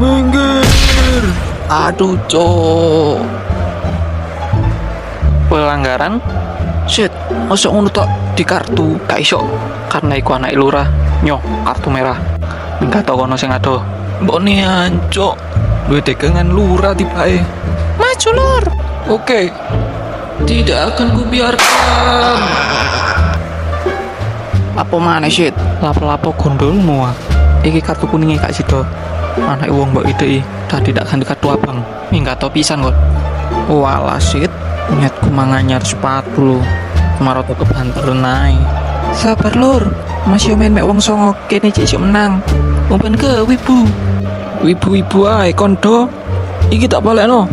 Minggir. Aduh, cok. Pelanggaran? Shit, masa ngono tok di kartu gak iso. Karena iku anak lurah. Nyoh, kartu merah. Enggak tau kono sing ado. Mbok nian, cok. Duwe dagangan lurah tibae. Maju lur. Oke. Tidak akan kubiarkan. Apa mana shit? Lapo-lapo gondolmu ah. Iki kartu kuningnya kak sido. Anak wong mbok ide tadi tak ganti kartu abang. Enggak tau pisan kok. Walah shit. Niatku manganyar sepatu lo. Kemarin tuh kebanter naik. Sabar lur. Masih main mek wong songo kene cek iso menang. Umpan ke wibu. Wibu-wibu ae kondo. Iki tak balekno.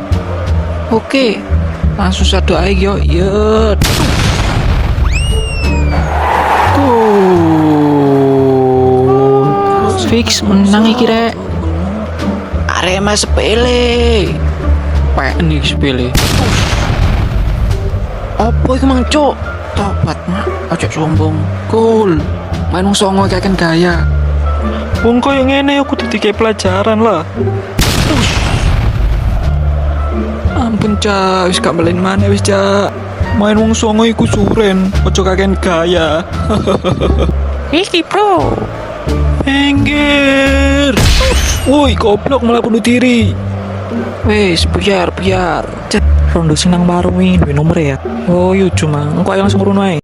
Oke. Langsung satu ae yo. Yo. Fix menang iki rek. Arema sepele. Pek nih sepele. Apa iku mang cuk? Tobat mak, ojo sombong. Cool. Main wong songo kayak kan gaya. Wong koyo ngene aku didikai pelajaran lah. Ampun cak, wis gak balen mana wis cak. Main wong songo iku suren, ojo kakean gaya. Iki bro. Minggir. Woi, goblok malah bunuh diri. Wes, biar. Rondo senang baru duwe nomor ya. Oh iya cuma engko ayo langsung ngono ae.